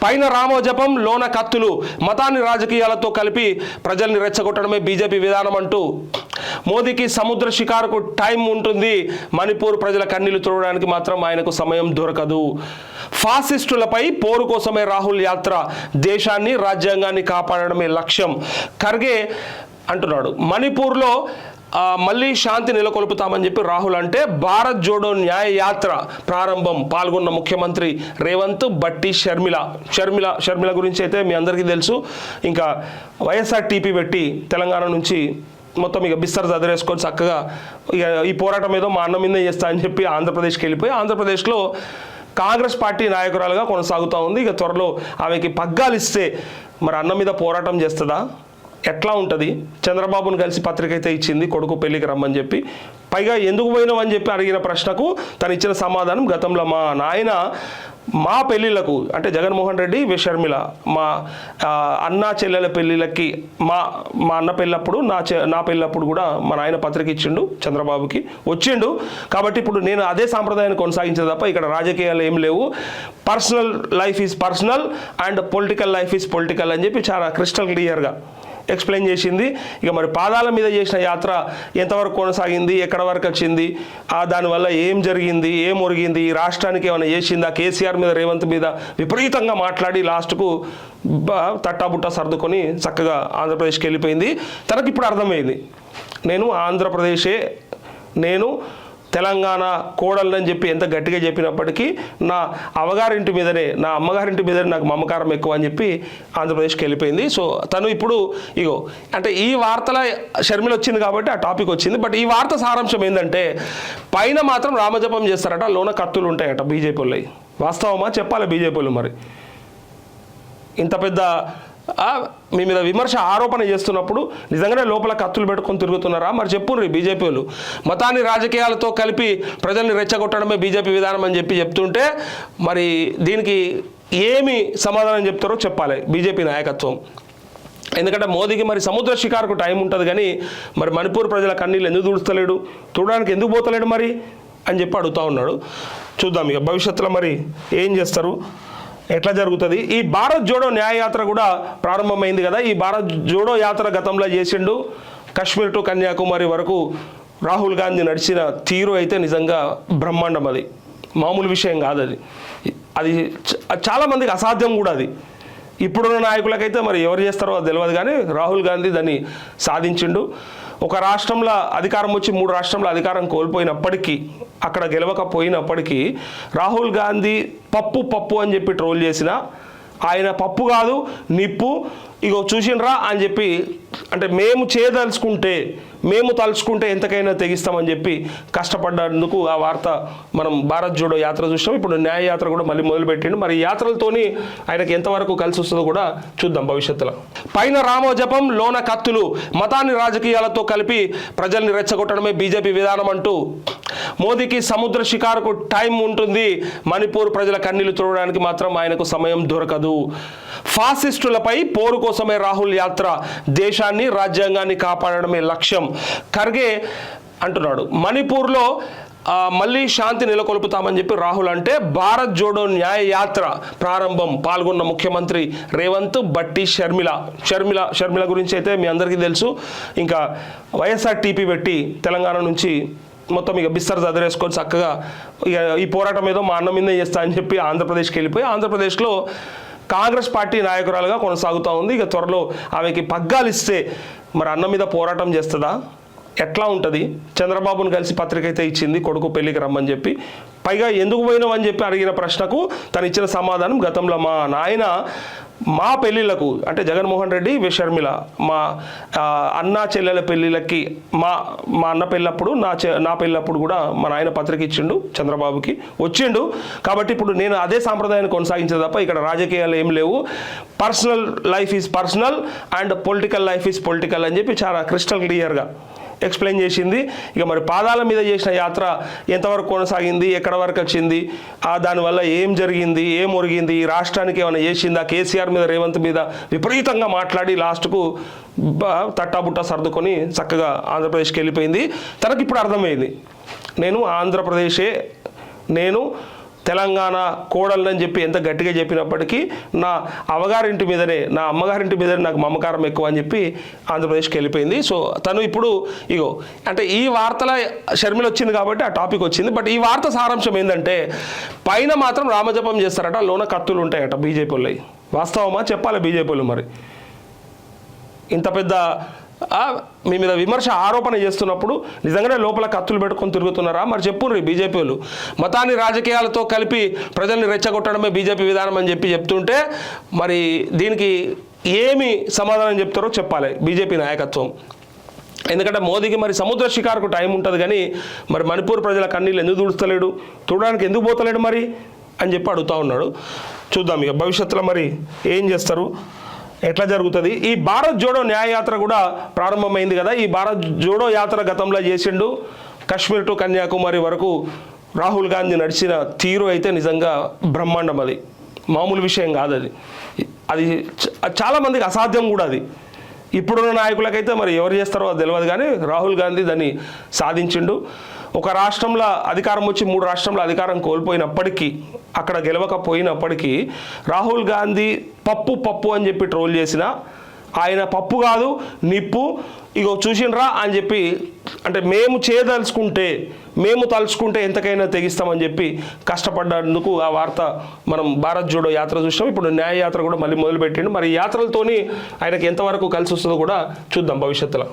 పైన రామోజపం లోన కత్తులు మతాన్ని రాజకీయాలతో కలిపి ప్రజల్ని రెచ్చగొట్టడమే బీజేపీ విధానం అంటూ మోదీకి సముద్ర షికారుకు టైం ఉంటుంది, మణిపూర్ ప్రజల కన్నీళ్లు తుడవడానికి మాత్రం ఆయనకు సమయం దొరకదు. ఫాసిస్టులపై పోరు కోసమే రాహుల్ యాత్ర, దేశాన్ని రాజ్యాంగాన్ని కాపాడడమే లక్ష్యం ఖర్గే అంటున్నాడు. మణిపూర్లో మళ్ళీ శాంతి నెలకొల్పుతామని చెప్పి రాహుల్ అంటే భారత్ జోడో న్యాయ యాత్ర ప్రారంభం పాల్గొన్న ముఖ్యమంత్రి రేవంత్, బట్టి షర్మిల గురించి అయితే మీ అందరికీ తెలుసు. ఇంకా వైఎస్ఆర్ టీపీ పెట్టి తెలంగాణ నుంచి మొత్తం ఇక బిస్తర్ చదివేసుకొని చక్కగా ఇక ఈ పోరాటం ఏదో మా అన్న మీదే చేస్తా అని చెప్పి ఆంధ్రప్రదేశ్కి వెళ్ళిపోయి ఆంధ్రప్రదేశ్లో కాంగ్రెస్ పార్టీ నాయకురాలుగా కొనసాగుతూ ఉంది. ఇక త్వరలో ఆమెకి పగ్గాలు ఇస్తే మరి అన్న మీద పోరాటం చేస్తుందా, ఎట్లా ఉంటుంది? చంద్రబాబును కలిసి పత్రిక అయితే ఇచ్చింది కొడుకు పెళ్లికి రమ్మని చెప్పి. పైగా ఎందుకు పోయినావు అని చెప్పి అడిగిన ప్రశ్నకు తను ఇచ్చిన సమాధానం, గతంలో మా నాయన మా పెళ్ళిళ్ళకు అంటే జగన్మోహన్ రెడ్డి షర్మిల మా అన్న చెల్లెల పెళ్ళిళ్ళకి మా అన్న పెళ్ళప్పుడు నా పెళ్ళప్పుడు కూడా మా నాయన పత్రిక ఇచ్చిండు, చంద్రబాబుకి వచ్చిండు. కాబట్టి ఇప్పుడు నేను అదే సాంప్రదాయాన్ని కొనసాగించే తప్ప ఇక్కడ రాజకీయాలు ఏం లేవు, personal life is personal and political life is political అని చెప్పి చాలా క్రిస్టల్ క్లియర్గా ఎక్స్ప్లెయిన్ చేసింది. ఇక మరి పాదాల మీద చేసిన యాత్ర ఎంతవరకు కొనసాగింది, ఎక్కడ వరకు వచ్చింది, దానివల్ల ఏం జరిగింది, ఏం ఒరిగింది, ఈ రాష్ట్రానికి ఏమైనా చేసిందా, కేసీఆర్ మీద రేవంత్ మీద విపరీతంగా మాట్లాడి లాస్ట్కు తట్టాబుట్టా సర్దుకొని చక్కగా ఆంధ్రప్రదేశ్కి వెళ్ళిపోయింది. తనకి ఇప్పుడు అర్థమైంది, నేను ఆంధ్రప్రదేశే, నేను తెలంగాణ కోడలని చెప్పి ఎంత గట్టిగా చెప్పినప్పటికీ నా అవగారింటి మీదనే, నా అమ్మగారింటి మీదనే నాకు మమకారం ఎక్కువ అని చెప్పి ఆంధ్రప్రదేశ్కి వెళ్ళిపోయింది. సో తను ఇప్పుడు ఇగో అంటే ఈ వార్తల షర్మిల వచ్చింది కాబట్టి ఆ టాపిక్ వచ్చింది. బట్ ఈ వార్త సారాంశం ఏంటంటే పైన మాత్రం రామజపం చేస్తారట, లోన కత్తులు ఉంటాయట బీజేపీ వాళ్ళు. వాస్తవమా చెప్పాలి బీజేపీ వాళ్ళు. మరి ఇంత పెద్ద మీ మీద విమర్శ ఆరోపణ చేస్తున్నప్పుడు నిజంగానే లోపల కత్తులు పెట్టుకొని తిరుగుతున్నారా? మరి చెప్పుర్రి బీజేపీ వాళ్ళు. మతాన్ని రాజకీయాలతో కలిపి ప్రజల్ని రెచ్చగొట్టడమే బీజేపీ విధానం అని చెప్పి చెప్తుంటే మరి దీనికి ఏమి సమాధానం చెప్తారో చెప్పాలి బీజేపీ నాయకత్వం. ఎందుకంటే మోదీకి మరి సముద్ర షికారుకు టైం ఉంటుంది, కానీ మరి మణిపూర్ ప్రజల కన్నీళ్ళు ఎందుకు తుడుస్తలేడు, చూడడానికి ఎందుకు పోతలేడు మరి అని చెప్పి అడుగుతూ ఉన్నాడు. చూద్దాం ఇక భవిష్యత్తులో మరి ఏం చేస్తారు, ఎట్లా జరుగుతుంది. ఈ భారత్ జోడో న్యాయ యాత్ర కూడా ప్రారంభమైంది కదా. ఈ భారత్ జోడో యాత్ర గతంలో చేసిండు, కాశ్మీర్ టు కన్యాకుమారి వరకు రాహుల్ గాంధీ నడిచిన తీరు అయితే నిజంగా బ్రహ్మాండం. అది మామూలు విషయం కాదు. అది చాలామందికి అసాధ్యం కూడా. అది ఇప్పుడున్న నాయకులకైతే మరి ఎవరు చేస్తారో అది తెలియదు, కానీ రాహుల్ గాంధీ దాన్ని సాధించిండు. ఒక రాష్ట్రంలో అధికారం వచ్చి 3 రాష్ట్రంలో అధికారం కోల్పోయినప్పటికీ, అక్కడ గెలవకపోయినప్పటికీ రాహుల్ గాంధీ పప్పు అని చెప్పి ట్రోల్ చేసిన ఆయన పప్పు కాదు నిప్పు, ఇగో చూసిండ్రా అని చెప్పి అంటే మేము తలుచుకుంటే ఎంతకైనా తెగిస్తామని చెప్పి కష్టపడ్డందుకు ఆ వార్త మనం భారత్ జోడో యాత్ర చూసినాం. ఇప్పుడు న్యాయ యాత్ర కూడా మళ్ళీ మొదలుపెట్టిండు. మరి ఈ యాత్రలతోని ఆయనకి ఎంతవరకు కలిసి వస్తుందో కూడా చూద్దాం భవిష్యత్తులో. పైన రామోజపం లోన కత్తులు మతాన్ని రాజకీయాలతో కలిపి ప్రజల్ని రెచ్చగొట్టడమే బీజేపీ విధానం అంటూ మోదీకి సముద్ర షికారుకు టైం ఉంటుంది, మణిపూర్ ప్రజల కన్నీళ్లు తుడవడానికి మాత్రం ఆయనకు సమయం దొరకదు. ఫాసిస్టులపై పోరు కోసమే రాహుల్ యాత్ర, దేశాన్ని రాజ్యాంగాన్ని కాపాడడమే లక్ష్యం ఖర్గే అంటున్నాడు. మణిపూర్లో మళ్ళీ శాంతి నెలకొల్పుతామని చెప్పి రాహుల్ అంటే భారత్ జోడో న్యాయ యాత్ర ప్రారంభం పాల్గొన్న ముఖ్యమంత్రి రేవంత్, బట్టి షర్మిల గురించి అయితే మీ అందరికీ తెలుసు. ఇంకా వైఎస్ఆర్ టీపీ పెట్టి తెలంగాణ నుంచి మొత్తం ఇక బిస్తర్ చదివేసుకొని చక్కగా ఇక ఈ పోరాటం ఏదో మా అన్న మీదే చేస్తా అని చెప్పి ఆంధ్రప్రదేశ్కి వెళ్ళిపోయి ఆంధ్రప్రదేశ్లో కాంగ్రెస్ పార్టీ నాయకురాలుగా కొనసాగుతూ ఉంది. ఇక త్వరలో ఆమెకి పగ్గాలు ఇస్తే మరి అన్న మీద పోరాటం చేస్తుందా, ఎట్లా ఉంటుంది? చంద్రబాబును కలిసి పత్రిక అయితే ఇచ్చింది కొడుకు పెళ్లికి రమ్మని చెప్పి. పైగా ఎందుకు పోయినావు అని చెప్పి అడిగిన ప్రశ్నకు తను ఇచ్చిన సమాధానం, గతంలో మా నాయన మా పెళ్ళిళ్ళకు అంటే జగన్మోహన్ రెడ్డి షర్మిల మా అన్న చెల్లెల పెళ్ళిళ్ళకి మా అన్న పెళ్ళప్పుడు నా పెళ్ళప్పుడు కూడా మా నాయన పత్రిక ఇచ్చిండు, చంద్రబాబుకి వచ్చిండు. కాబట్టి ఇప్పుడు నేను అదే సాంప్రదాయాన్ని కొనసాగించే తప్ప ఇక్కడ రాజకీయాలు ఏం లేవు, personal life is personal and political life is political అని చెప్పి చాలా క్రిస్టల్ క్లియర్గా ఎక్స్ప్లెయిన్ చేసింది. ఇక మరి పాదాల మీద చేసిన యాత్ర ఎంతవరకు కొనసాగింది, ఎక్కడ వరకు వచ్చింది, దానివల్ల ఏం జరిగింది, ఏం ఒరిగింది, ఈ రాష్ట్రానికి ఏమైనా చేసిందా, కేసీఆర్ మీద రేవంత్ మీద విపరీతంగా మాట్లాడి లాస్ట్కు తట్టాబుట్టా సర్దుకొని చక్కగా ఆంధ్రప్రదేశ్కి వెళ్ళిపోయింది. తనకి ఇప్పుడు అర్థమైంది, నేను ఆంధ్రప్రదేశే, నేను తెలంగాణ కోడలని చెప్పి ఎంత గట్టిగా చెప్పినప్పటికీ నా అవగారింటి మీదనే, నా అమ్మగారింటి మీదనే నాకు మమకారం ఎక్కువ అని చెప్పి ఆంధ్రప్రదేశ్కి వెళ్ళిపోయింది. సో తను ఇప్పుడు ఇగో అంటే ఈ వార్తల షర్మిల వచ్చింది కాబట్టి ఆ టాపిక్ వచ్చింది. బట్ ఈ వార్త సారాంశం ఏంటంటే పైన మాత్రం రామజపం చేస్తారట, లోన కత్తులు ఉంటాయట బీజేపీ వాళ్ళవి. వాస్తవమా చెప్పాలి బీజేపీ వాళ్ళు. మరి ఇంత పెద్ద మీ మీద విమర్శ ఆరోపణ చేస్తున్నప్పుడు నిజంగానే లోపల కత్తులు పెట్టుకొని తిరుగుతున్నారా? మరి చెప్పుర్రి బీజేపీ వాళ్ళు. మతాన్ని రాజకీయాలతో కలిపి ప్రజల్ని రెచ్చగొట్టడమే బీజేపీ విధానం అని చెప్తుంటే మరి దీనికి ఏమి సమాధానం చెప్తారో చెప్పాలి బీజేపీ నాయకత్వం. ఎందుకంటే మోదీకి మరి సముద్ర షికారుకు టైం ఉంటుంది, కానీ మరి మణిపూర్ ప్రజల కన్నీళ్ళు ఎందుకు తుడుస్తలేడు, చూడడానికి ఎందుకు పోతలేడు మరి అని చెప్పి అడుగుతూ ఉన్నాడు. చూద్దాం ఇక భవిష్యత్తులో మరి ఏం చేస్తారు, ఎట్లా జరుగుతుంది. ఈ భారత్ జోడో న్యాయయాత్ర కూడా ప్రారంభమైంది కదా. ఈ భారత్ జోడో యాత్ర గతంలో చేసిండు. కాశ్మీర్ టు కన్యాకుమారి వరకు రాహుల్ గాంధీ నడిచిన తీరు అయితే నిజంగా బ్రహ్మాండం. అది మామూలు విషయం కాదు. అది చాలామందికి అసాధ్యం కూడా. అది ఇప్పుడున్న నాయకులకైతే మరి ఎవరు చేస్తారో అది తెలియదు, కానీ రాహుల్ గాంధీ దాన్ని సాధించిండు. ఒక రాష్ట్రంలో అధికారం వచ్చి 3 రాష్ట్రంలో అధికారం కోల్పోయినప్పటికీ, అక్కడ గెలవకపోయినప్పటికీ రాహుల్ గాంధీ పప్పు అని చెప్పి ట్రోల్ చేసిన ఆయన పప్పు కాదు నిప్పు, ఇగో చూసిండ్రా అని చెప్పి, అంటే మేము తలుచుకుంటే ఎంతకైనా తెగిస్తామని చెప్పి కష్టపడ్డందుకు ఆ వార్త మనం భారత్ జోడో యాత్ర చూసాం. ఇప్పుడు న్యాయ యాత్ర కూడా మళ్ళీ మొదలుపెట్టిండు. మరి ఈ యాత్రలతోని ఆయనకి ఎంతవరకు కలిసి వస్తుందో కూడా చూద్దాం భవిష్యత్తులో.